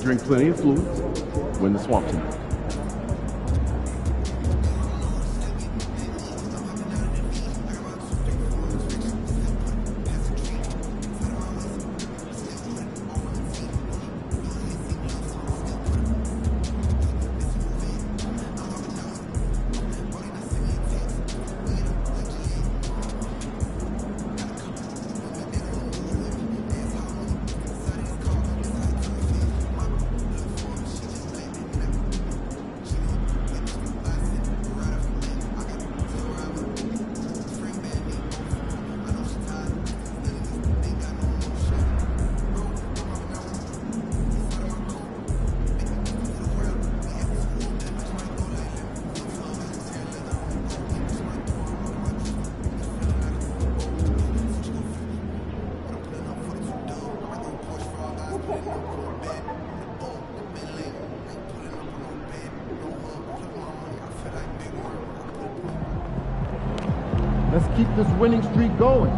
Drink plenty of fluids. Win the swamp tonight. Let's keep this winning streak going.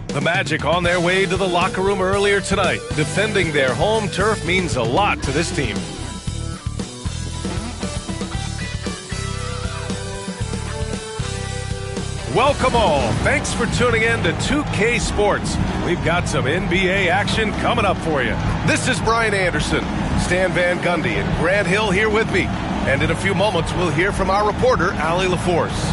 The Magic on their way to the locker room earlier tonight. Defending their home turf means a lot to this team. Welcome all. Thanks for tuning in to 2K Sports. We've got some NBA action coming up for you. This is Brian Anderson, Stan Van Gundy, and Grant Hill here with me. And in a few moments, we'll hear from our reporter, Allie LaForce.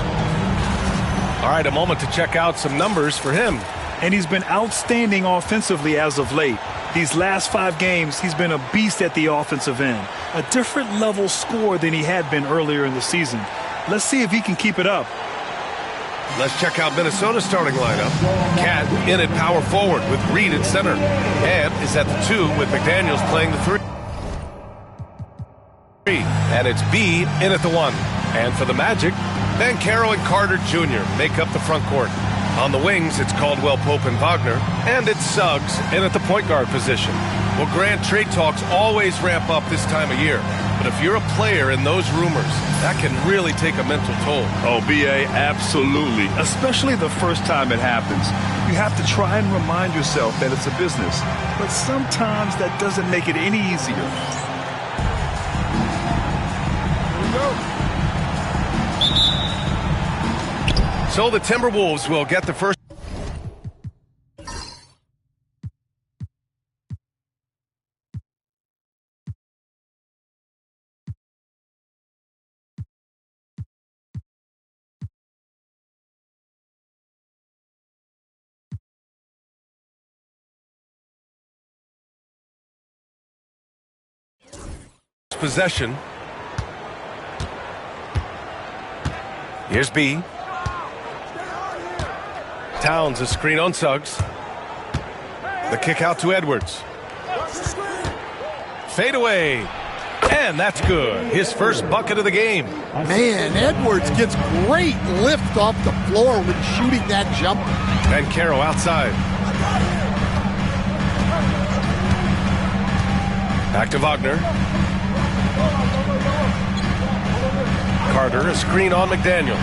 All right, a moment to check out some numbers for him. And he's been outstanding offensively as of late. These last 5 games, he's been a beast at the offensive end. A different level scorer than he had been earlier in the season. Let's see if he can keep it up. Let's check out Minnesota's starting lineup. Cat in at power forward with Reed at center. And is at the 2 with McDaniels playing the 3. And it's B in at the 1. And for the Magic, Banchero and Carter Jr. make up the front court. On the wings, it's Caldwell Pope and Wagner, and it's Suggs in at the point guard position. Well, Grant, trade talks always ramp up this time of year. But if you're a player in those rumors, that can really take a mental toll. Oh, B.A., absolutely. Especially the first time it happens. You have to try and remind yourself that it's a business. But sometimes that doesn't make it any easier. Here we go. So the Timberwolves will get the first. Possession. Here's B. Towns a screen on Suggs. The kick out to Edwards. Fade away. And that's good. His first bucket of the game. Man, Edwards gets great lift off the floor when shooting that jumper. Banchero outside. Back to Wagner. Carter, a screen on McDaniels.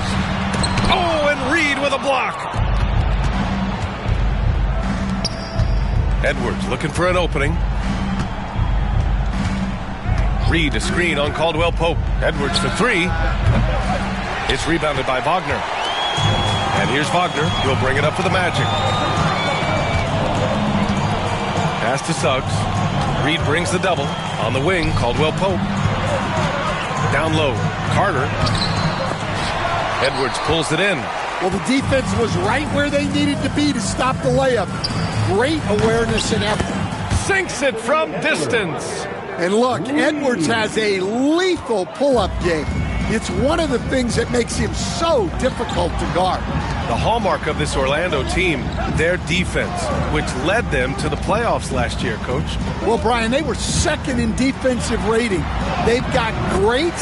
Oh, and Reed with a block. Edwards looking for an opening. Reed, a screen on Caldwell Pope. Edwards for three. It's rebounded by Wagner. And here's Wagner. He'll bring it up for the Magic. Pass to Suggs. Reed brings the double. On the wing, Caldwell Pope. Down low, Carter. Edwards pulls it in. Well, the defense was right where they needed to be to stop the layup. Great awareness and effort. Sinks it from distance. And look, Edwards has a lethal pull-up game. It's one of the things that makes him so difficult to guard. The hallmark of this Orlando team, their defense, which led them to the playoffs last year, Coach. Well, Brian, they were second in defensive rating. They've got great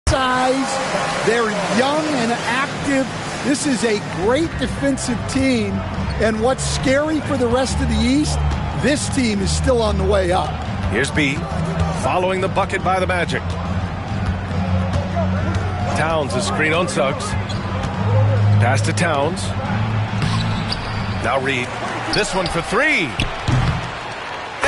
size. They're young and active. This is a great defensive team. And what's scary for the rest of the East, this team is still on the way up. Here's B, following the bucket by the Magic. Towns, a screen on Suggs. Pass to Towns. Now Reed. This one for three.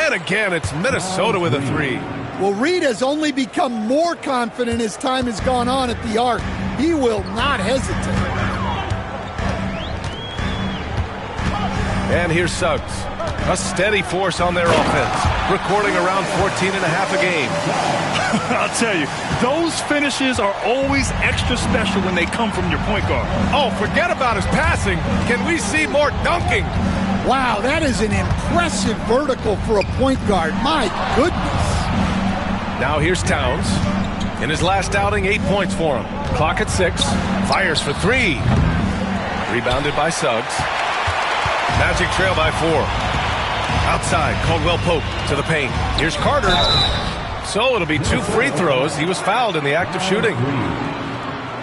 And again, it's Minnesota with a three. Well, Reed has only become more confident as time has gone on at the arc. He will not hesitate. And here's Suggs. A steady force on their offense, recording around 14 and a half a game. I'll tell you, those finishes are always extra special when they come from your point guard. Oh, forget about his passing. Can we see more dunking? Wow, that is an impressive vertical for a point guard. My goodness. Now here's Towns. In his last outing, 8 points for him. Clock at 6. Fires for three. Rebounded by Suggs. Magic trail by 4. Outside, Caldwell Pope to the paint. Here's Carter. So it'll be 2 free throws. He was fouled in the act of shooting.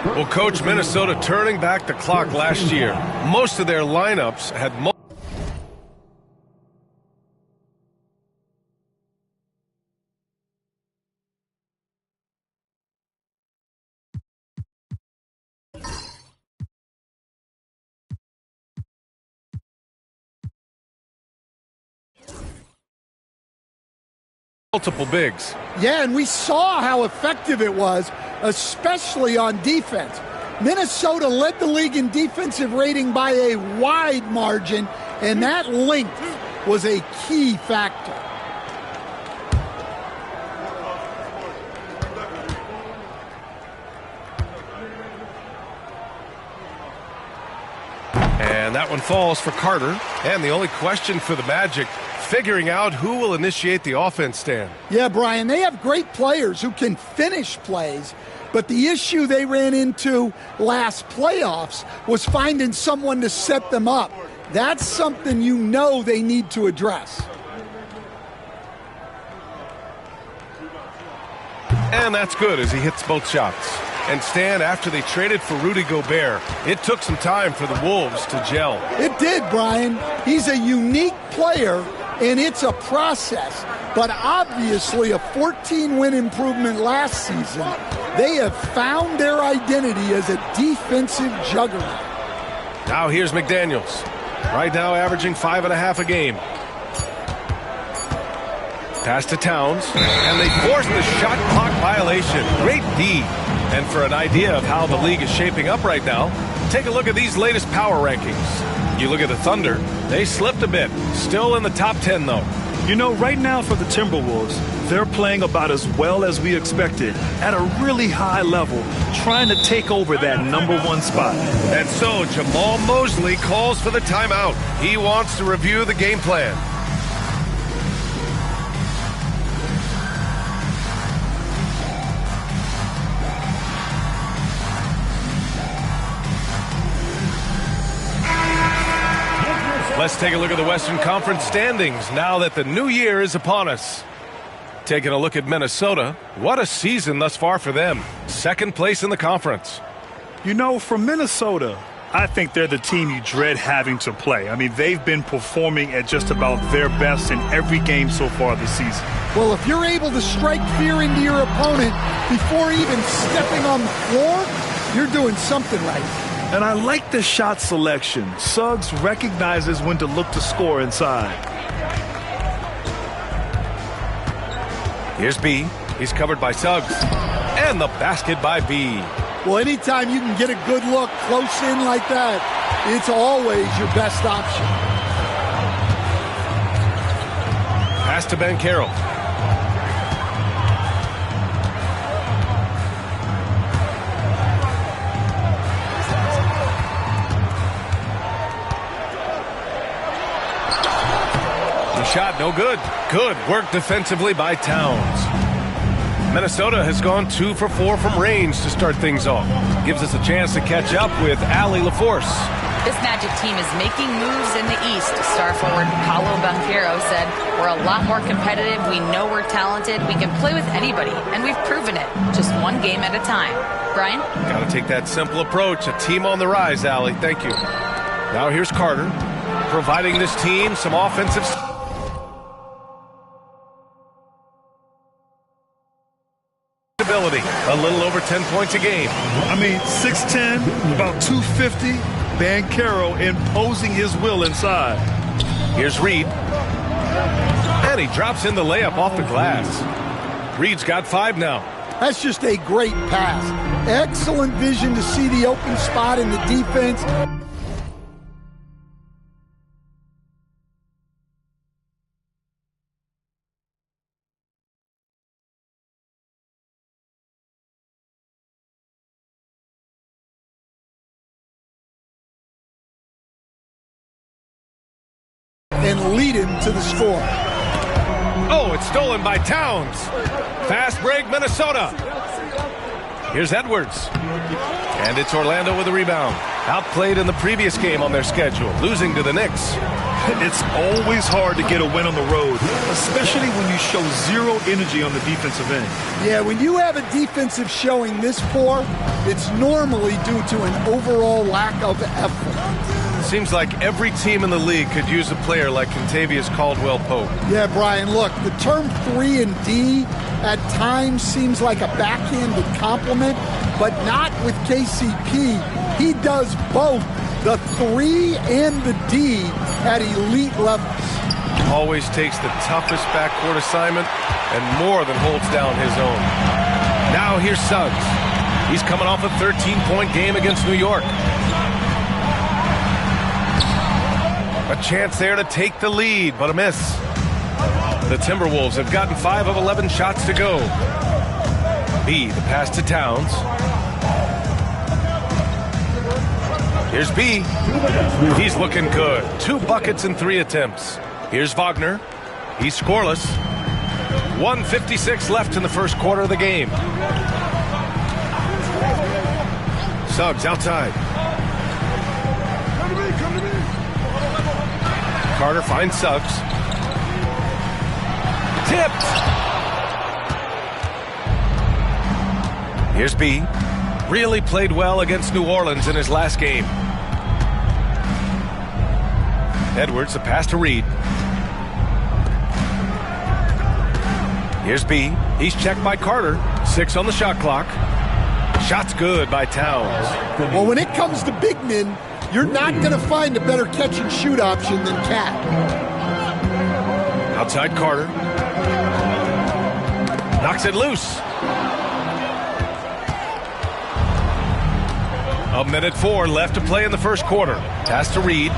Well, Coach, Minnesota turning back the clock last year. Most of their lineups had multiple bigs. Yeah, and we saw how effective it was, especially on defense. Minnesota led the league in defensive rating by a wide margin, and that length was a key factor. And that one falls for Carter. And the only question for the Magic, figuring out who will initiate the offense, Stan. Yeah, Brian, they have great players who can finish plays, but the issue they ran into last playoffs was finding someone to set them up. That's something you know they need to address. And that's good as he hits both shots. And Stan, after they traded for Rudy Gobert, it took some time for the Wolves to gel. It did, Brian. He's a unique player, and it's a process. But obviously a 14-win improvement last season. They have found their identity as a defensive juggernaut. Now here's McDaniels. Right now averaging 5.5 a game. Pass to Towns, and they force the shot clock violation. Great D. And for an idea of how the league is shaping up right now, take a look at these latest power rankings. You look at the Thunder, they slipped a bit. Still in the top 10, though. You know, right now for the Timberwolves, they're playing about as well as we expected, at a really high level, trying to take over that #1 spot. And so Jamal Mosley calls for the timeout. He wants to review the game plan. Let's take a look at the Western Conference standings now that the new year is upon us. Taking a look at Minnesota, what a season thus far for them. Second place in the conference. You know, for Minnesota, I think they're the team you dread having to play. I mean, they've been performing at just about their best in every game so far this season. Well, if you're able to strike fear into your opponent before even stepping on the floor, you're doing something right. And I like the shot selection. Suggs recognizes when to look to score inside. Here's B. He's covered by Suggs. And the basket by B. Well, anytime you can get a good look close in like that, it's always your best option. Pass to Banchero. The shot, no good. Good work defensively by Towns. Minnesota has gone 2 for 4 from range to start things off. Gives us a chance to catch up with Allie LaForce. This Magic team is making moves in the East. Star forward Paolo Banchero said, "We're a lot more competitive. We know we're talented. We can play with anybody, and we've proven it. Just one game at a time." Brian? Got to take that simple approach. A team on the rise, Allie. Thank you. Now here's Carter, providing this team some offensive ability. A little over 10 points a game. I mean, 6'10", about 250. Banchero imposing his will inside. Here's Reed. And he drops in the layup off the glass. Reed's got 5 now. That's just a great pass. Excellent vision to see the open spot in the defense. And lead him to the score. Oh, it's stolen by Towns. Fast break, Minnesota. Here's Edwards. And it's Orlando with a rebound. Outplayed in the previous game on their schedule, losing to the Knicks. It's always hard to get a win on the road, especially when you show zero energy on the defensive end. Yeah, when you have a defensive showing this poor, it's normally due to an overall lack of effort. Seems like every team in the league could use a player like Kentavious Caldwell-Pope. Yeah, Brian, look, the term 3 and D at times seems like a backhanded compliment, but not with KCP. He does both the 3 and the D at elite levels. Always takes the toughest backcourt assignment and more than holds down his own. Now here's Suggs. He's coming off a 13-point game against New York. A chance there to take the lead, but a miss. The Timberwolves have gotten 5 of 11 shots to go. B, the pass to Towns. Here's B. He's looking good. 2 buckets in 3 attempts. Here's Wagner. He's scoreless. 1:56 left in the first quarter of the game. Suggs outside. Carter finds Suggs. Tipped. Here's B. Really played well against New Orleans in his last game. Edwards, a pass to Reed. Here's B. He's checked by Carter. 6 on the shot clock. Shot's good by Towns. Well, when it comes to big men, you're not going to find a better catch-and-shoot option than Cat. Outside Carter. Knocks it loose. 1:04 left to play in the first quarter. Pass to Reed.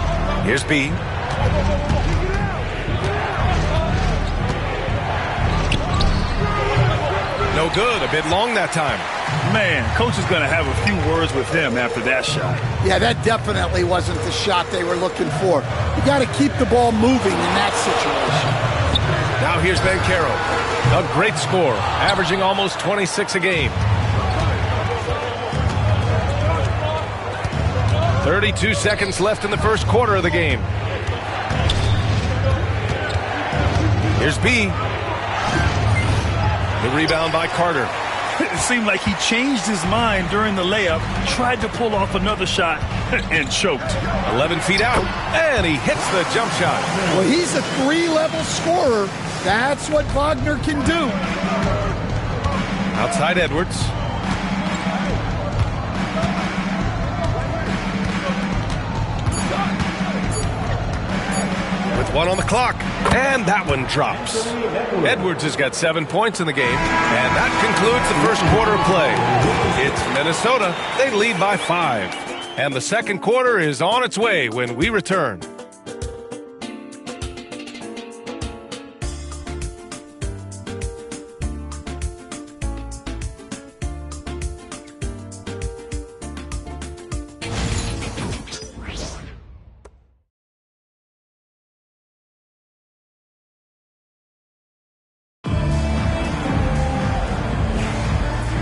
Here's B. No good. A bit long that time. Man, coach is going to have a few words with him after that shot. Yeah, that definitely wasn't the shot they were looking for. You got to keep the ball moving in that situation. Now here's Banchero. A great score, averaging almost 26 a game. 32 seconds left in the first quarter of the game. Here's B. The rebound by Carter. It seemed like he changed his mind during the layup, tried to pull off another shot, and choked. 11 feet out, and he hits the jump shot. Well, he's a 3-level scorer. That's what Wagner can do. Outside Edwards. With 1 on the clock, and that one drops. Edwards has got 7 points in the game, and that concludes the first quarter of play. It's Minnesota. They lead by 5. And the second quarter is on its way when we return.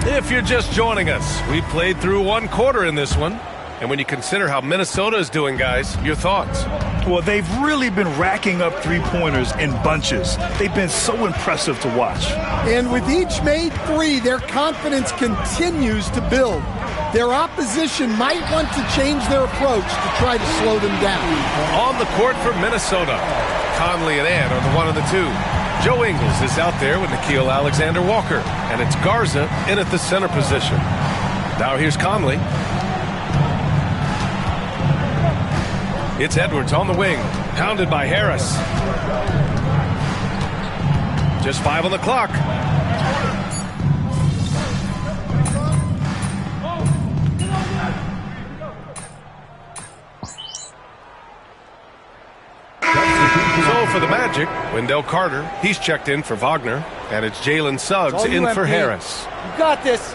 If you're just joining us, we played through 1 quarter in this one. And when you consider how Minnesota is doing, guys, your thoughts? Well, they've really been racking up three-pointers in bunches. They've been so impressive to watch. And with each made 3, their confidence continues to build. Their opposition might want to change their approach to try to slow them down. On the court for Minnesota, Conley and Ann are the 1 and the 2. Joe Ingles is out there with Nickeil Alexander-Walker, and it's Garza in at the center position. Now here's Conley. It's Edwards on the wing, pounded by Harris. Just 5 on the clock. So for the Magic, Wendell Carter, he's checked in for Wagner, and it's Jalen Suggs in for Harris. You got this.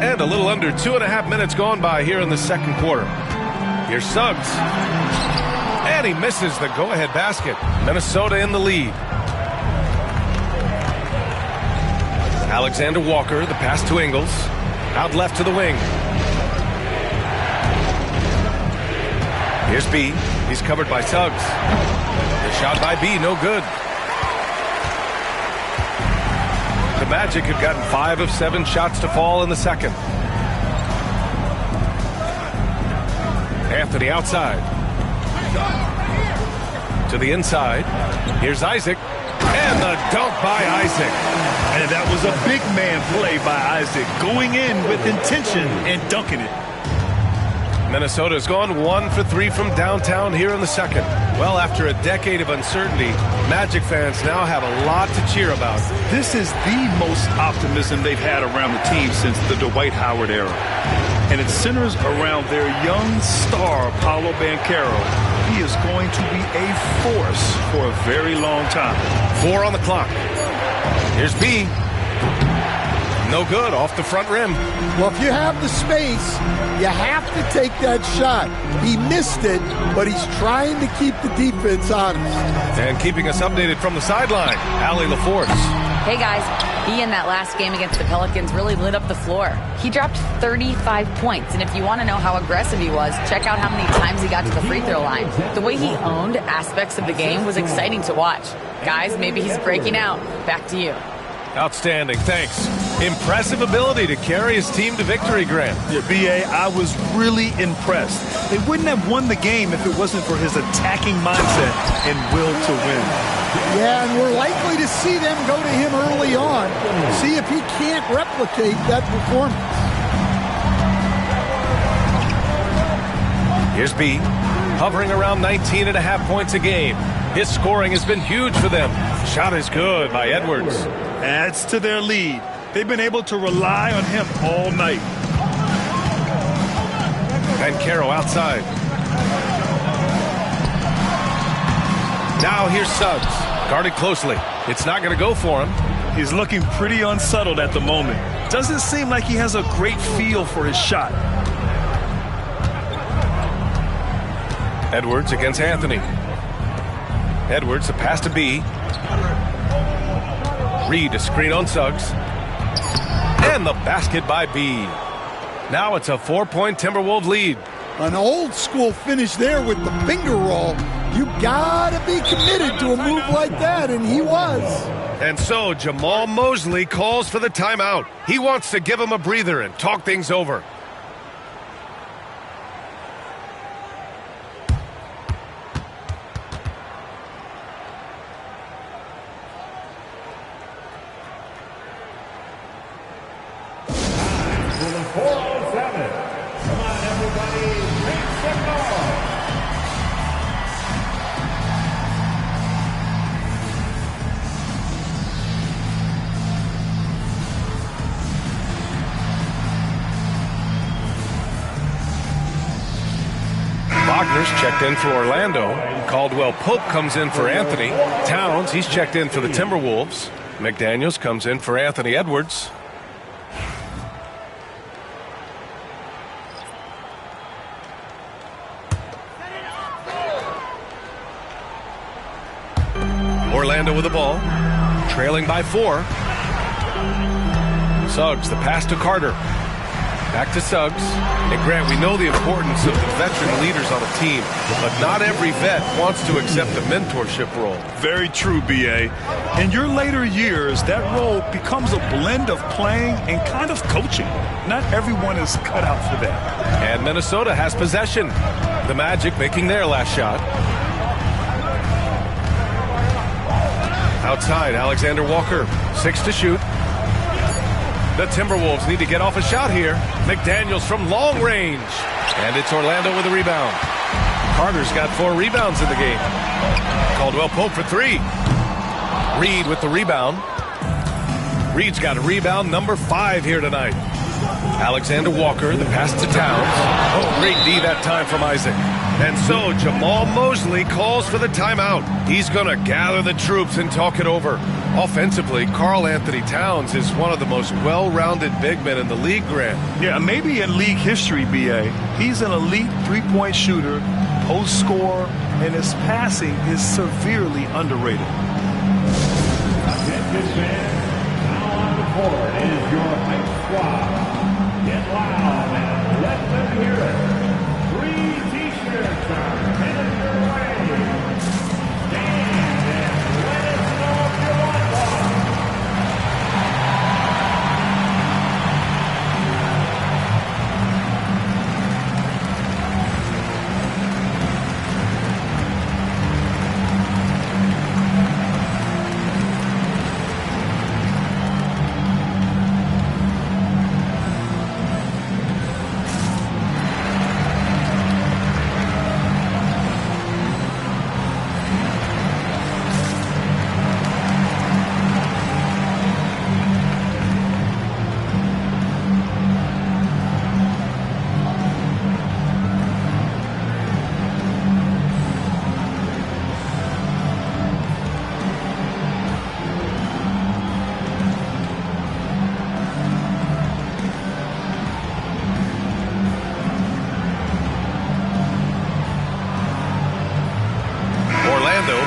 And a little under 2.5 minutes gone by here in the second quarter. Here's Suggs. And he misses the go-ahead basket. Minnesota in the lead. Alexander Walker, the pass to Ingles. Out left to the wing. Here's B. He's covered by Suggs. The shot by B, no good. The Magic have gotten 5 of 7 shots to fall in the second. Anthony outside. To the inside. Here's Isaac. And the dunk by Isaac. And that was a big man play by Isaac, going in with intention and dunking it. Minnesota's gone 1 for 3 from downtown here in the second. Well, after a decade of uncertainty, Magic fans now have a lot to cheer about. This is the most optimism they've had around the team since the Dwight Howard era. And it centers around their young star, Paolo Banchero. He is going to be a force for a very long time. 4 on the clock. Here's B. No good, off the front rim. Well, if you have the space, you have to take that shot. He missed it, but he's trying to keep the defense honest. And keeping us updated from the sideline, Allie LaForce. Hey guys, he in that last game against the Pelicans really lit up the floor. He dropped 35 points, and if you want to know how aggressive he was, check out how many times he got to the free throw line. The way he owned aspects of the game was exciting to watch. Guys, maybe he's breaking out. Back to you. Outstanding, thanks. Impressive ability to carry his team to victory, Grant. Yeah, B.A., I was really impressed. They wouldn't have won the game if it wasn't for his attacking mindset and will to win. Yeah, and we're likely to see them go to him early on, see if he can't replicate that performance. Here's B. hovering around 19.5 points a game. His scoring has been huge for them. Shot is good by Edwards. Adds to their lead. They've been able to rely on him all night. Banchero outside. Now here's Suggs. Guarded closely. It's not going to go for him. He's looking pretty unsettled at the moment. Doesn't seem like he has a great feel for his shot. Edwards against Anthony. Edwards, a pass to B. Reed, a screen on Suggs. And the basket by B. Now it's a 4-point Timberwolves lead. An old school finish there with the finger roll. You gotta be committed to a move like that, and he was. And so Jamal Mosley calls for the timeout. He wants to give him a breather and talk things over. Wagner's checked in for Orlando. Caldwell Pope comes in for Anthony. Towns, he's checked in for the Timberwolves. McDaniels comes in for Anthony Edwards. Orlando with the ball, trailing by 4. Suggs, the pass to Carter. Back to Suggs. And Grant, we know the importance of the veteran leaders on a team, but not every vet wants to accept a mentorship role. Very true, B.A. In your later years, that role becomes a blend of playing and kind of coaching. Not everyone is cut out for that. And Minnesota has possession. The Magic making their last shot. Outside, Alexander Walker, 6 to shoot. The Timberwolves need to get off a shot here. McDaniels from long range. And it's Orlando with a rebound. Carter's got 4 rebounds in the game. Caldwell Pope for 3. Reed with the rebound. Reed's got a rebound number 5 here tonight. Alexander Walker, the pass to Towns. Oh, great D that time from Isaac. And so Jamal Mosley calls for the timeout. He's going to gather the troops and talk it over. Offensively, Karl Anthony Towns is one of the most well-rounded big men in the league, Grant. Yeah, maybe in league history, B.A. He's an elite three-point shooter, post scorer, and his passing is severely underrated. Attention fans, now on the court is your hype squad. Get loud and let them hear it. 3 T-shirts are headed your way. Stand and let us know if you want one.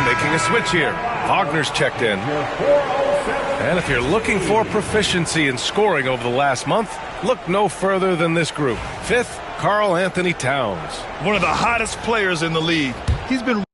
Making a switch here. Wagner's checked in. And if you're looking for proficiency in scoring over the last month, look no further than this group. 5th, Karl Anthony Towns. One of the hottest players in the league. He's been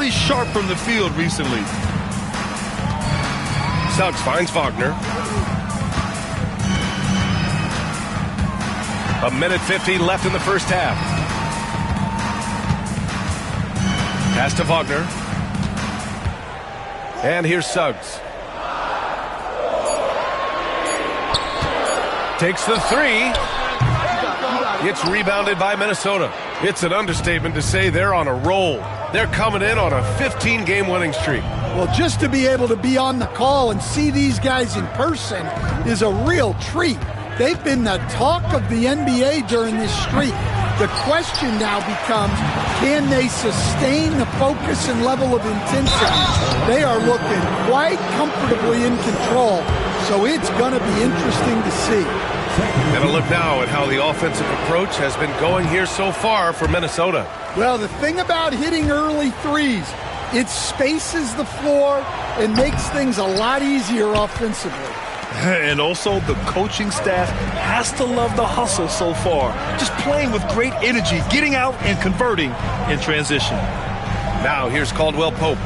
really sharp from the field recently. Suggs finds Wagner. 1:50 left in the first half. Pass to Wagner. And here's Suggs. Takes the three. It's rebounded by Minnesota. It's an understatement to say they're on a roll. They're coming in on a 15-game winning streak. Well, just to be able to be on the call and see these guys in person is a real treat. They've been the talk of the NBA during this streak. The question now becomes, can they sustain the focus and level of intensity? They are looking quite comfortably in control, so it's going to be interesting to see. And a look now at how the offensive approach has been going here so far for Minnesota. Well, the thing about hitting early threes, it spaces the floor and makes things a lot easier offensively. And also, the coaching staff has to love the hustle so far. Just playing with great energy, getting out and converting in transition. Now here's Caldwell Pope.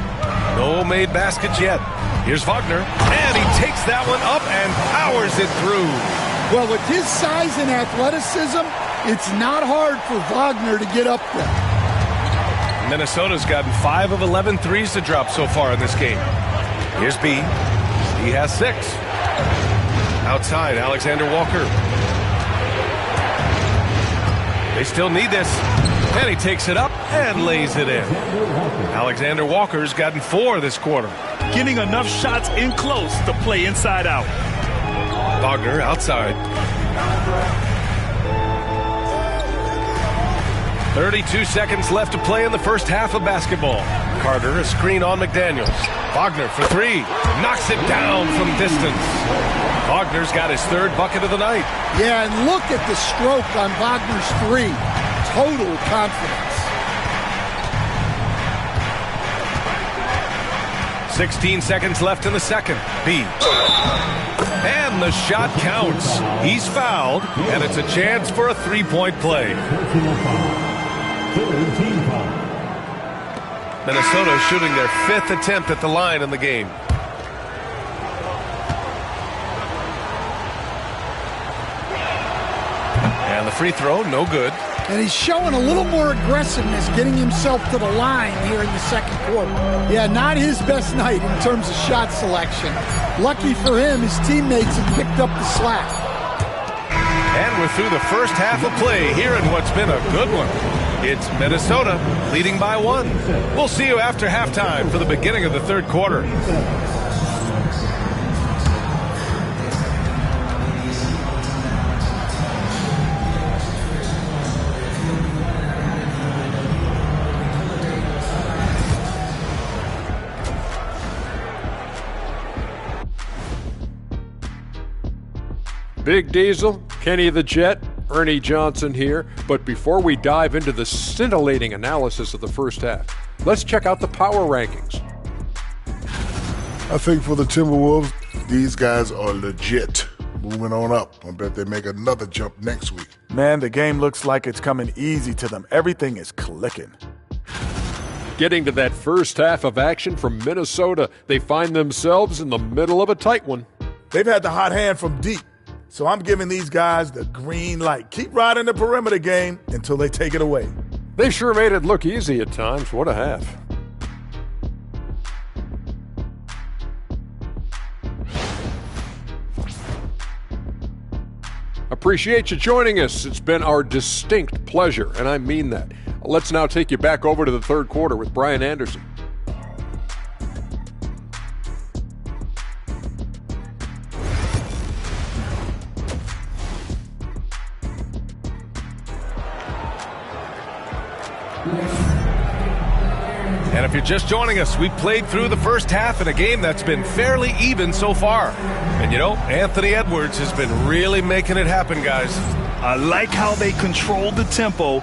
No made baskets yet. Here's Wagner, and he takes that one up and powers it through. Well, with his size and athleticism, it's not hard for Wagner to get up there. Minnesota's gotten 5 of 11 threes to drop so far in this game. Here's B. He has 6. Outside, Alexander Walker. They still need this. And he takes it up and lays it in. Alexander Walker's gotten 4 this quarter. Getting enough shots in close to play inside out. Wagner outside. 32 seconds left to play in the first half of basketball. Carter, a screen on McDaniels. Wagner for 3. Knocks it down from distance. Wagner's got his 3rd bucket of the night. Yeah, and look at the stroke on Wagner's 3. Total confidence. 16 seconds left in the second. B. And the shot counts. He's fouled, and it's a chance for a 3-point play. Minnesota shooting their 5th attempt at the line in the game. And the free throw, no good. And he's showing a little more aggressiveness, getting himself to the line here in the second quarter. Yeah, not his best night in terms of shot selection. Lucky for him, his teammates have picked up the slack. And we're through the first half of play here in what's been a good one. It's Minnesota leading by 1. We'll see you after halftime for the beginning of the third quarter. Big Diesel, Kenny the Jet, Ernie Johnson here. But before we dive into the scintillating analysis of the first half, let's check out the power rankings. I think for the Timberwolves, these guys are legit. Moving on up. I bet they make another jump next week. Man, the game looks like it's coming easy to them. Everything is clicking. Getting to that first half of action from Minnesota, they find themselves in the middle of a tight one. They've had the hot hand from deep. So I'm giving these guys the green light. Keep riding the perimeter game until they take it away. They sure made it look easy at times. What a half. Appreciate you joining us. It's been our distinct pleasure, and I mean that. Let's now take you back over to the third quarter with Brian Anderson. And if you're just joining us, we played through the first half in a game that's been fairly even so far. And you know, Anthony Edwards has been really making it happen, guys. I like how they control the tempo.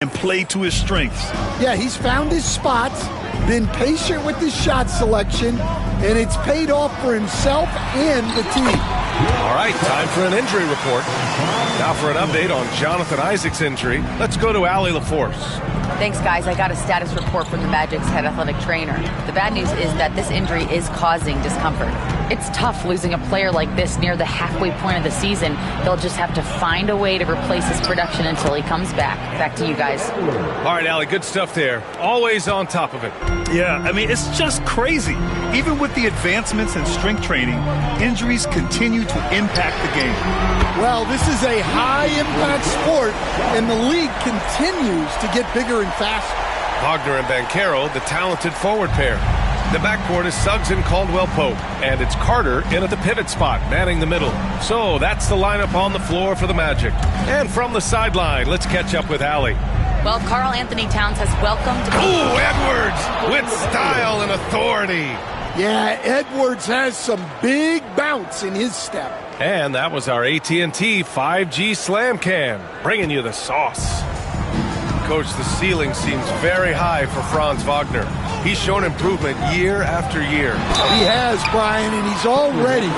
and play to his strengths. Yeah, he's found his spots, been patient with his shot selection, and it's paid off for himself and the team. All right, time for an injury report. Now for an update on Jonathan Isaac's injury, let's go to Allie LaForce. Thanks, guys. I got a status report from the Magic's head athletic trainer. The bad news is that this injury is causing discomfort. It's tough losing a player like this near the halfway point of the season. They'll just have to find a way to replace his production until he comes back. Back to you guys. All right, Allie, good stuff there. Always on top of it. Yeah, I mean, it's just crazy. Even with the advancements in strength training, injuries continue to impact the game. Well, this is a high-impact sport, and the league continues to get bigger and faster. Wagner and Banchero, the talented forward pair. The backcourt is Suggs and Caldwell-Pope, and it's Carter in at the pivot spot, manning the middle. So that's the lineup on the floor for the Magic. And from the sideline, let's catch up with Allie. Well, Karl Anthony Towns has welcomed... Ooh, Edwards with style and authority. Yeah, Edwards has some big bounce in his step. And that was our AT&T 5G Slam Cam, bringing you the sauce. Coach, the ceiling seems very high for Franz Wagner. He's shown improvement year after year. He has, Brian, and he's already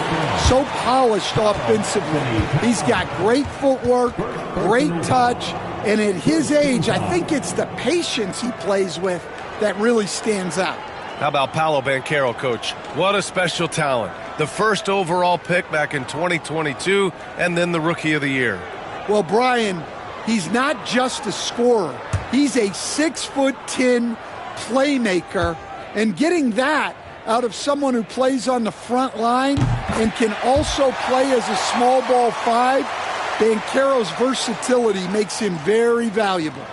so polished offensively. He's got great footwork, great touch, and at his age, I think it's the patience he plays with that really stands out. How about Paolo Banchero, Coach? What a special talent. The first overall pick back in 2022, and then the Rookie of the Year. Well, Brian, he's not just a scorer. He's a 6'10" playmaker, and getting that out of someone who plays on the front line and can also play as a small ball five, Banchero's versatility makes him very valuable.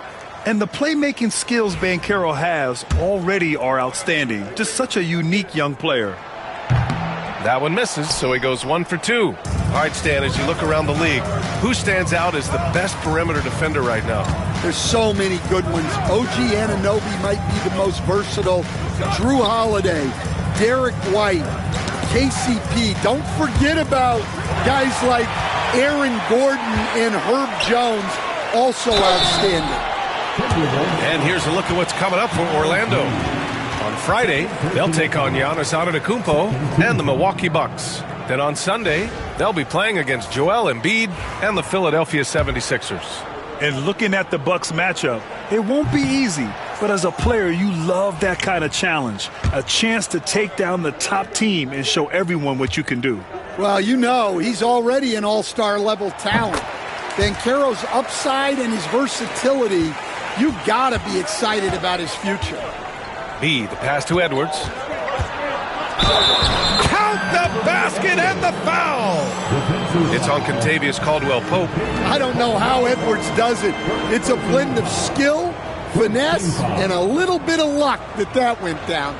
And the playmaking skills Banchero has already are outstanding. Just such a unique young player. That one misses, so he goes 1 for 2. All right, Stan, as you look around the league, who stands out as the best perimeter defender right now? There's so many good ones. OG Anunoby might be the most versatile. Drew Holiday, Derek White, KCP. Don't forget about guys like Aaron Gordon and Herb Jones, also outstanding. And here's a look at what's coming up for Orlando. On Friday, they'll take on Giannis Antetokounmpo and the Milwaukee Bucks. Then on Sunday, they'll be playing against Joel Embiid and the Philadelphia 76ers. And looking at the Bucks matchup, it won't be easy. But as a player, you love that kind of challenge. A chance to take down the top team and show everyone what you can do. Well, you know, he's already an all-star level talent. Banchero's upside and his versatility, you gotta be excited about his future. B, the pass to Edwards. Count the basket and the foul! It's on Kentavious Caldwell-Pope. I don't know how Edwards does it. It's a blend of skill, finesse, and a little bit of luck that went down.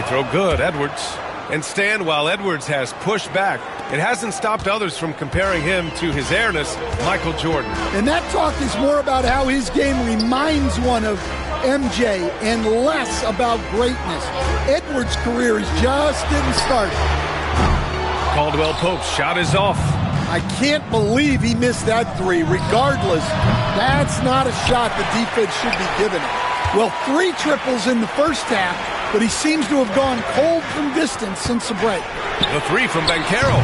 Throw good, Edwards. And Stan, while Edwards has pushed back, it hasn't stopped others from comparing him to his airness, Michael Jordan. And that talk is more about how his game reminds one of MJ and less about greatness. Edwards' career is just getting started. Caldwell-Pope's shot is off. I can't believe he missed that three. Regardless, that's not a shot the defense should be giving him. Well, 3 triples in the first half. but he seems to have gone cold from distance since the break. The three from Banchero.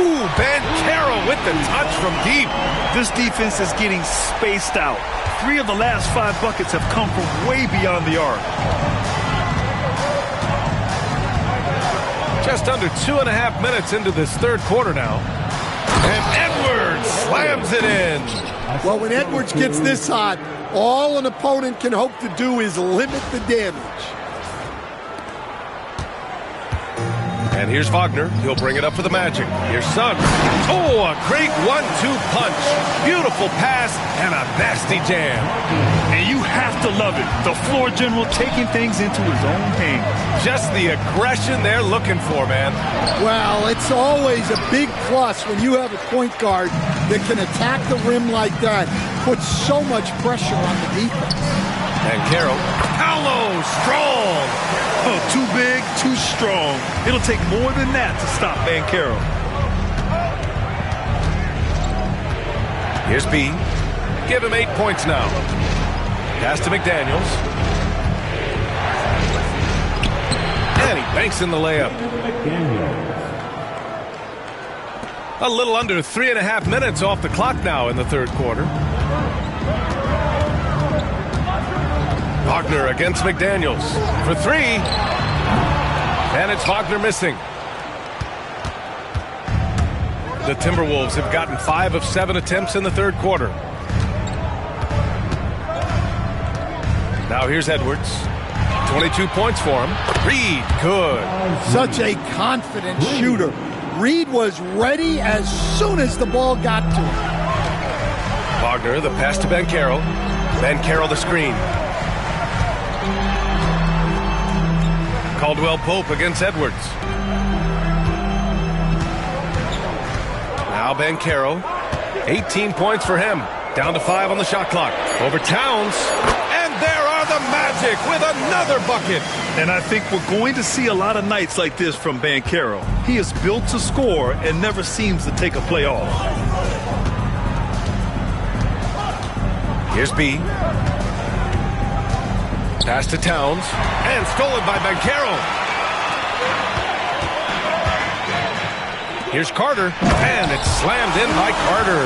Ooh, Banchero with the touch from deep. This defense is getting spaced out. 3 of the last 5 buckets have come from way beyond the arc. Just under 2.5 minutes into this third quarter now. And Edwards slams it in. Well, when Edwards gets this hot, all an opponent can hope to do is limit the damage. And here's Wagner. He'll bring it up for the Magic. Here's Suggs. Oh, a great 1-2 punch. Beautiful pass and a nasty jam. And you have to love it. The floor general taking things into his own hands. Just the aggression they're looking for, man. Well, it's always a big plus when you have a point guard that can attack the rim like that. Puts so much pressure on the defense. And Carroll. Paolo, strong. Oh, too big, too strong. It'll take more than that to stop Banchero. Here's B. Give him 8 points now. Pass to McDaniels. And he banks in the layup. A little under 3.5 minutes off the clock now in the third quarter. Wagner against McDaniels for 3. And it's Wagner missing. The Timberwolves have gotten 5 of 7 attempts in the third quarter. Now here's Edwards. 22 points for him. Reed, good. Such a confident shooter. Reed was ready as soon as the ball got to him. Wagner, the pass to Banchero. Banchero the screen. Caldwell Pope against Edwards. Now Banchero. 18 points for him. Down to 5 on the shot clock. Over Towns. And there are the Magic with another bucket. And I think we're going to see a lot of nights like this from Banchero. He is built to score and never seems to take a play off. Here's B. Pass to Towns. And stolen by Banchero. Here's Carter. And it's slammed in by Carter.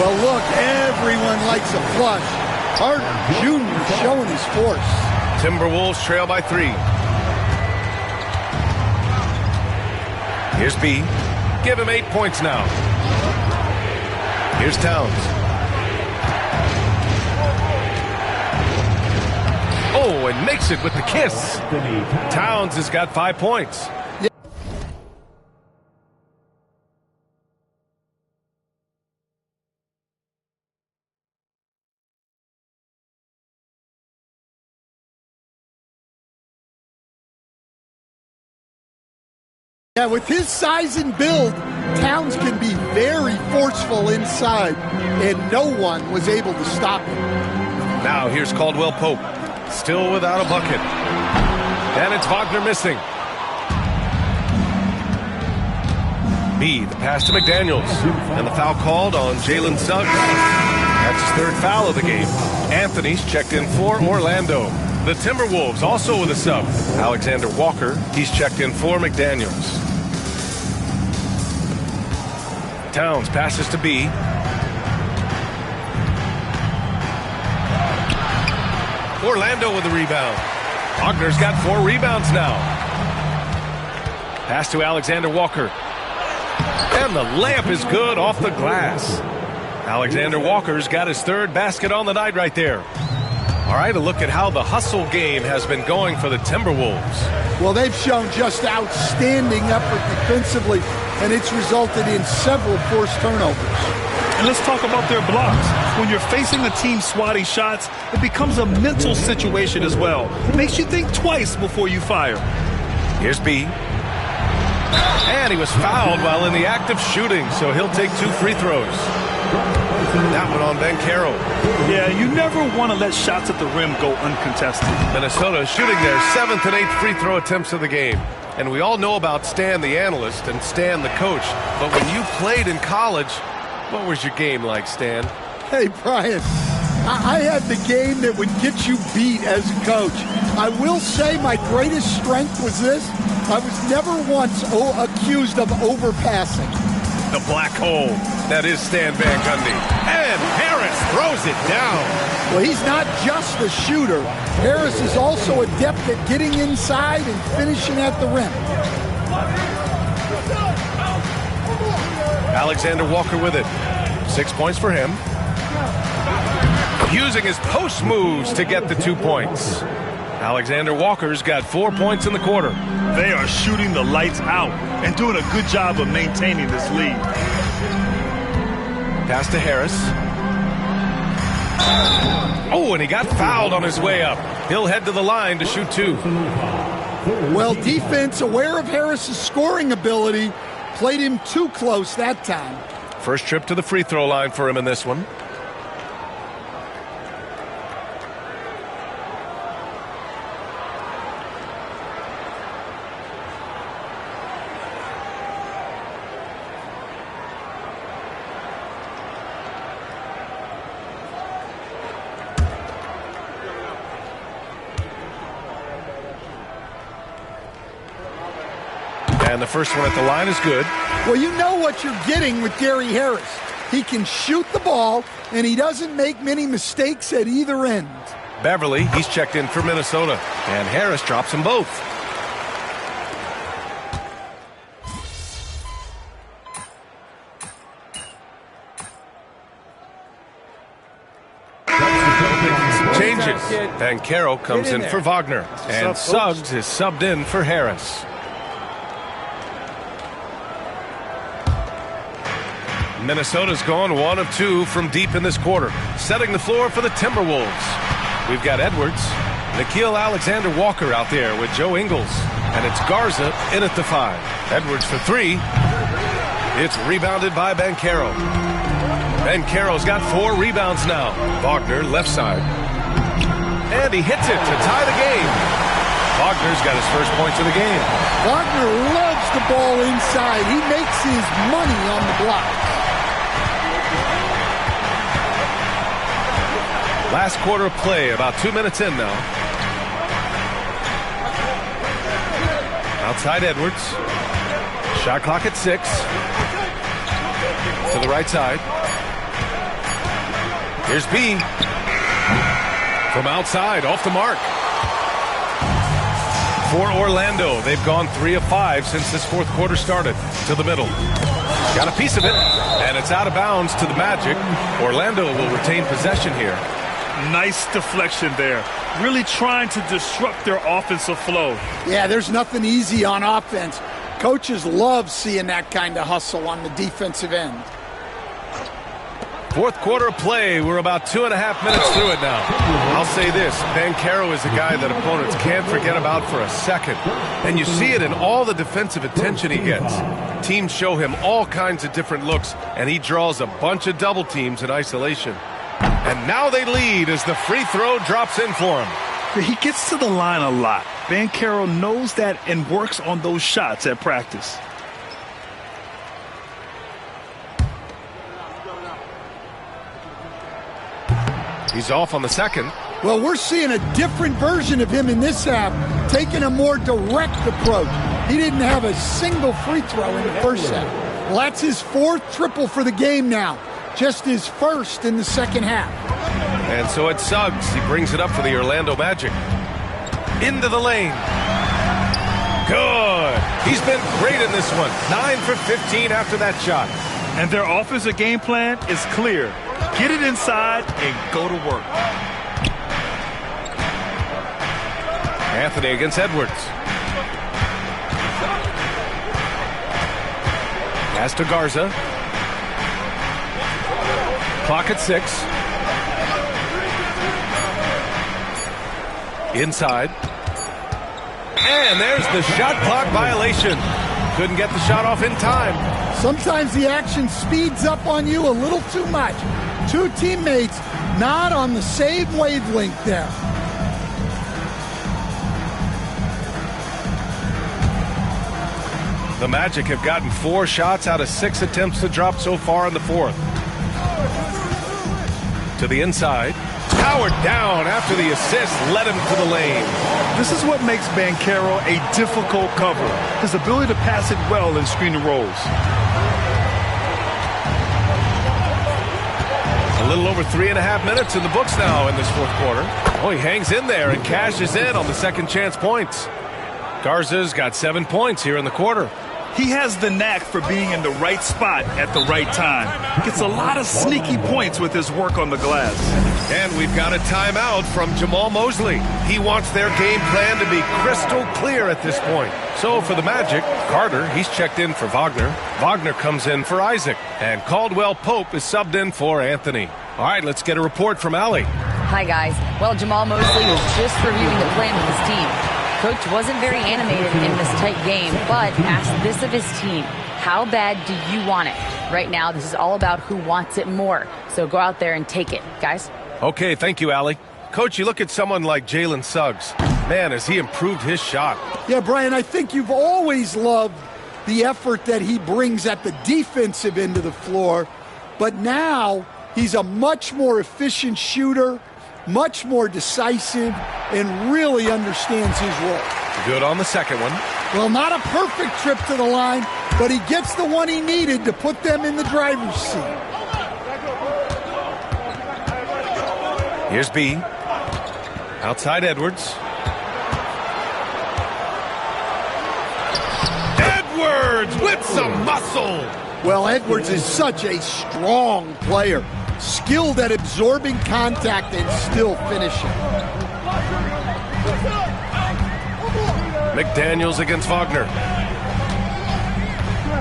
Well, look, everyone likes a flush. Carter Jr. showing his force. Timberwolves trail by 3. Here's B. Give him 8 points now. Here's Towns. Oh, and makes it with the kiss. Towns has got 5 points. Yeah, with his size and build, Towns can be very forceful inside, and no one was able to stop him. Now here's Caldwell Pope, still without a bucket. And it's Wagner missing. B, the pass to McDaniels. And the foul called on Jalen Suggs. That's his 3rd foul of the game. Anthony's checked in for Orlando. The Timberwolves also with a sub. Alexander Walker, he's checked in for McDaniels. Towns passes to B. Orlando with the rebound. Wagner's got 4 rebounds now. Pass to Alexander Walker. And the layup is good off the glass. Alexander Walker's got his 3rd basket on the night right there. All right, a look at how the hustle game has been going for the Timberwolves. Well, they've shown just outstanding effort defensively, and it's resulted in several forced turnovers. And let's talk about their blocks. When you're facing a team swatting shots, it becomes a mental situation as well. It makes you think twice before you fire. Here's B. And he was fouled while in the act of shooting, so he'll take 2 free throws. That one on Banchero. Yeah, you never want to let shots at the rim go uncontested. Minnesota shooting their 7th and 8th free throw attempts of the game. And we all know about Stan the analyst and Stan the coach. But when you played in college, what was your game like, Stan? Hey, Brian, I had the game that would get you beat as a coach. I will say my greatest strength was this. I was never once accused of overpassing. The black hole. That is Stan Van Gundy. And Harris throws it down. Well, he's not just a shooter. Harris is also adept at getting inside and finishing at the rim. Alexander Walker with it. 6 points for him. Using his post moves to get the 2 points. Alexander Walker's got 4 points in the quarter. They are shooting the lights out and doing a good job of maintaining this lead. Pass to Harris. Oh, and he got fouled on his way up. He'll head to the line to shoot 2. Well, defense, aware of Harris's scoring ability, played him too close that time. First trip to the free throw line for him in this one. And the first one at the line is good. Well, you know what you're getting with Gary Harris. He can shoot the ball, and he doesn't make many mistakes at either end. Beverly, he's checked in for Minnesota. And Harris drops them both. Changes. Banchero comes in for Wagner. And Suggs is subbed in for Harris. Minnesota's gone 1 of 2 from deep in this quarter, setting the floor for the Timberwolves. We've got Edwards, Nickeil Alexander-Walker out there with Joe Ingles, and it's Garza in at the 5. Edwards for 3. It's rebounded by Banchero. Banchero's got 4 rebounds now. Wagner left side. And he hits it to tie the game. Wagner's got his first points of the game. Wagner loves the ball inside. He makes his money on the block. Last quarter of play, about 2 minutes in now. Outside Edwards. Shot clock at 6. To the right side. Here's B. From outside, off the mark. For Orlando, they've gone 3 of 5 since this fourth quarter started. To the middle. Got a piece of it, and it's out of bounds to the Magic. Orlando will retain possession here. Nice deflection there. Really trying to disrupt their offensive flow. Yeah, there's nothing easy on offense. Coaches love seeing that kind of hustle on the defensive end. Fourth quarter of play. We're about 2.5 minutes through it now. I'll say this. Banchero is a guy that opponents can't forget about for a second. And you see it in all the defensive attention he gets. Teams show him all kinds of different looks, and he draws a bunch of double teams in isolation. And now they lead as the free throw drops in for him. He gets to the line a lot. Banchero knows that and works on those shots at practice. He's off on the second. Well, we're seeing a different version of him in this half, taking a more direct approach. He didn't have a single free throw in the first half. Well, that's his 4th triple for the game now. Just his first in the second half. And so it's Suggs. He brings it up for the Orlando Magic. Into the lane. Good. He's been great in this one. 9 for 15 after that shot. And their offensive game plan is clear. Get it inside and go to work. Anthony against Edwards. Pass to Garza. Clock at 6. Inside. And there's the shot clock violation. Couldn't get the shot off in time. Sometimes the action speeds up on you a little too much. 2 teammates not on the same wavelength there. The Magic have gotten 4 shots out of 6 attempts to drop so far in the fourth. To the inside. powered down after the assist led him to the lane. This is what makes Banchero a difficult cover, his ability to pass it well in screen and rolls. A little over 3.5 minutes in the books now in this fourth quarter. Oh, he hangs in there and cashes in on the second chance points. Garza's got 7 points here in the quarter. He has the knack for being in the right spot at the right time. Gets a lot of sneaky points with his work on the glass. And we've got a timeout from Jamal Mosley. He wants their game plan to be crystal clear at this point. So for the Magic, Carter, he's checked in for Wagner. Wagner comes in for Isaac. And Caldwell Pope is subbed in for Anthony. All right, let's get a report from Allie. Hi, guys. Well, Jamal Mosley was just reviewing the plan with his team. Coach wasn't very animated in this tight game, but asked this of his team. How bad do you want it? Right now, this is all about who wants it more. So go out there and take it, guys. Okay, thank you, Allie. Coach, you look at someone like Jalen Suggs. Man, has he improved his shot. Yeah, Brian, I think you've always loved the effort that he brings at the defensive end of the floor. But now he's a much more efficient shooter, much more decisive, and really understands his role. Good on the second one. Well, not a perfect trip to the line, but he gets the one he needed to put them in the driver's seat. Here's B. Outside Edwards. Edwards with some muscle. Well, Edwards is such a strong player. Skilled at absorbing contact and still finishing. McDaniels against Wagner.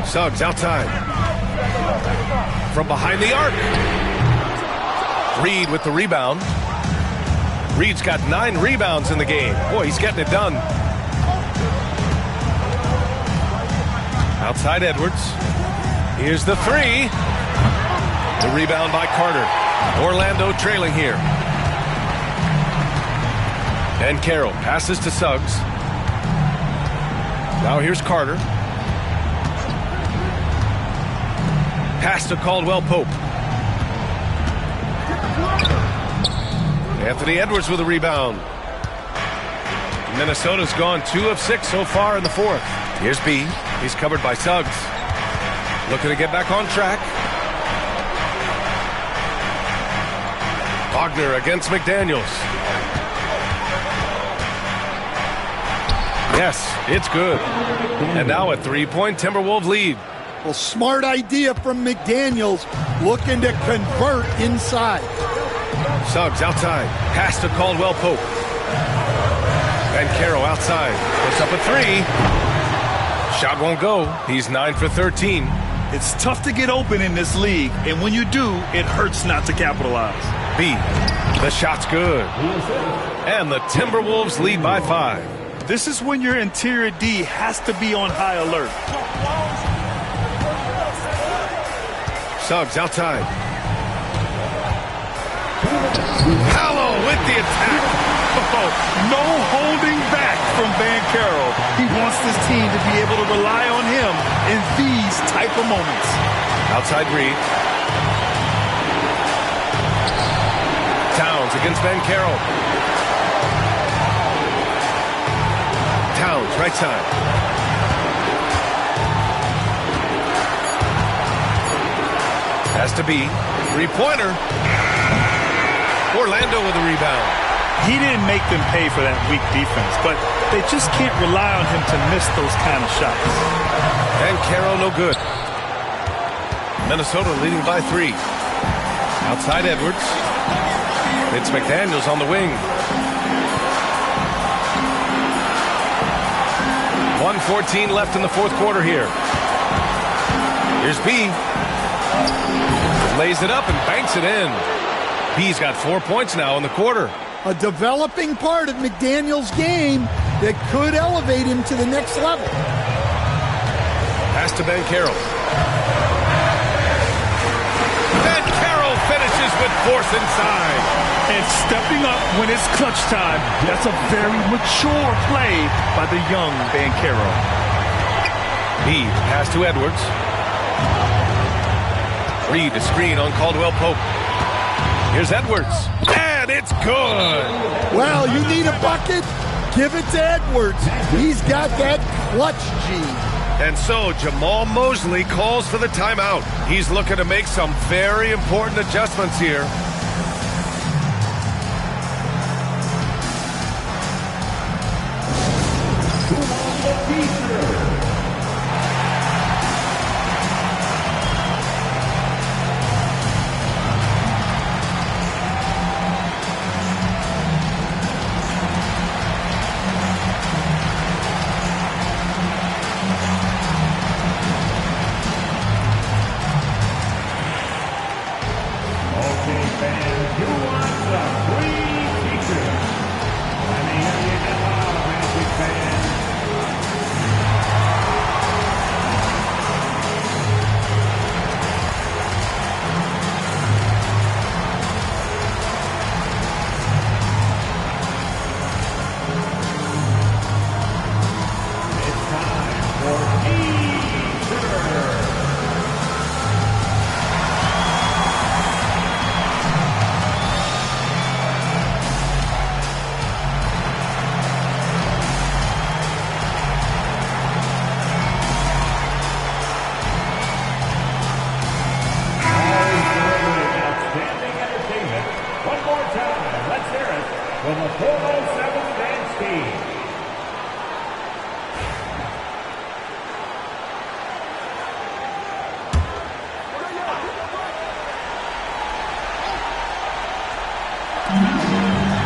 Suggs outside. From behind the arc. Reed with the rebound. Reed's got 9 rebounds in the game. Boy, he's getting it done. Outside Edwards. Here's the 3. The rebound by Carter. Orlando trailing here. And Carroll passes to Suggs. Now here's Carter. Pass to Caldwell Pope. Anthony Edwards with a rebound. Minnesota's gone 2 of 6 so far in the fourth. Here's B. He's covered by Suggs. Looking to get back on track. Wagner against McDaniels. Yes, it's good. And now a 3-point Timberwolves lead. Well, smart idea from McDaniels, looking to convert inside. Suggs outside. Pass to Caldwell Pope. Banchero outside. Puts up a 3. Shot won't go. He's 9 for 13. It's tough to get open in this league, and when you do, it hurts not to capitalize. B. The shot's good. And the Timberwolves lead by 5. This is when your interior D has to be on high alert. Suggs outside. Paolo with the attack. Oh, no holding back from Banchero. He wants this team to be able to rely on him in these type of moments. Outside Reed. Towns against Banchero. Towns, right side. Has to be. 3-pointer. Orlando with a rebound. He didn't make them pay for that weak defense, but they just can't rely on him to miss those kind of shots. And Caro no good. Minnesota leading by 3. Outside Edwards. It's McDaniels on the wing. 1:14 left in the fourth quarter here. Here's B. Lays it up and banks it in. B's got 4 points now in the quarter. A developing part of McDaniels' game that could elevate him to the next level. Pass to Banchero. Banchero finishes with force inside. And stepping up when it's clutch time. That's a very mature play by the young Banchero. B, pass to Edwards. Reed, a screen on Caldwell Pope. Here's Edwards. And it it's good. Well, you need a bucket? Give it to Edwards. He's got that clutch gene. And so Jamal Mosley calls for the timeout. He's looking to make some very important adjustments here.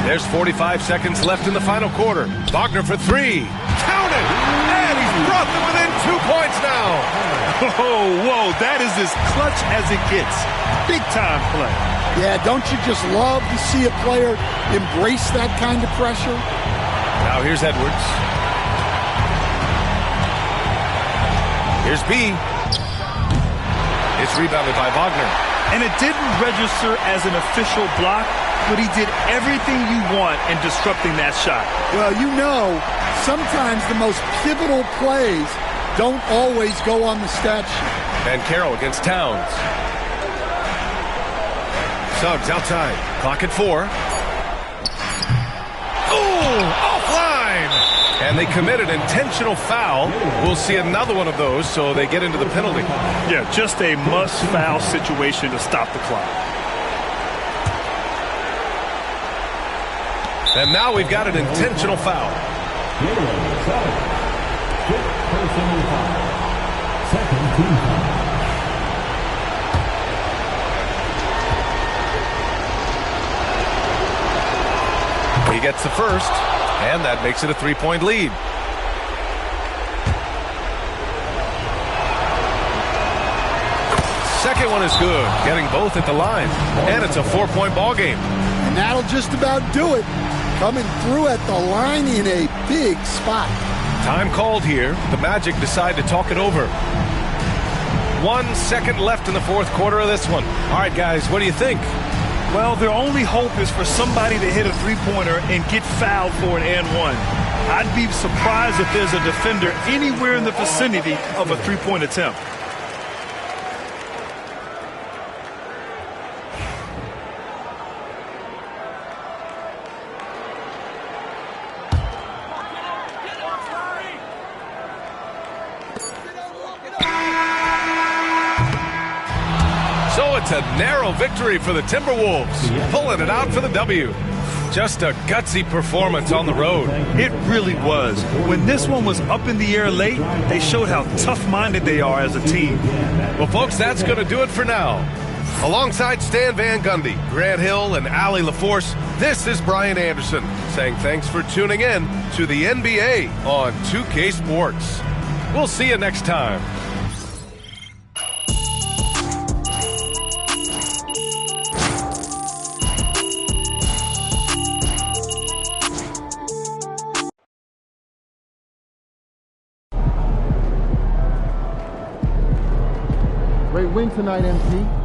There's 45 seconds left in the final quarter. Wagner for three. Count it! And he's brought them within 2 points now. Oh, whoa, that is as clutch as it gets. Big time play. Yeah, don't you just love to see a player embrace that kind of pressure? Now here's Edwards. Here's B. It's rebounded by Wagner. And it didn't register as an official block, but he did everything you want in disrupting that shot. Well, you know, sometimes the most pivotal plays don't always go on the stat sheet. And Carroll against Towns. Suggs outside. Clock at 4. Oh, offline! And they committed intentional foul. We'll see another one of those, so they get into the penalty. Yeah, just a must-foul situation to stop the clock. And now we've got an intentional foul. Second team foul. He gets the first, and that makes it a 3-point lead. Second one is good, getting both at the line. And it's a 4-point ball game. And that'll just about do it. Coming through at the line in a big spot. Time called here. The Magic decide to talk it over. 1 second left in the fourth quarter of this one. All right, guys, what do you think? Well, their only hope is for somebody to hit a three-pointer and get fouled for an and one. I'd be surprised if there's a defender anywhere in the vicinity of a three-point attempt. So it's a narrow victory for the Timberwolves, pulling it out for the W. Just a gutsy performance on the road. It really was. When this one was up in the air late, they showed how tough-minded they are as a team. Well, folks, that's going to do it for now. Alongside Stan Van Gundy, Grant Hill, and Allie LaForce, this is Brian Anderson saying thanks for tuning in to the NBA on 2K Sports. We'll see you next time. Great win tonight, MC.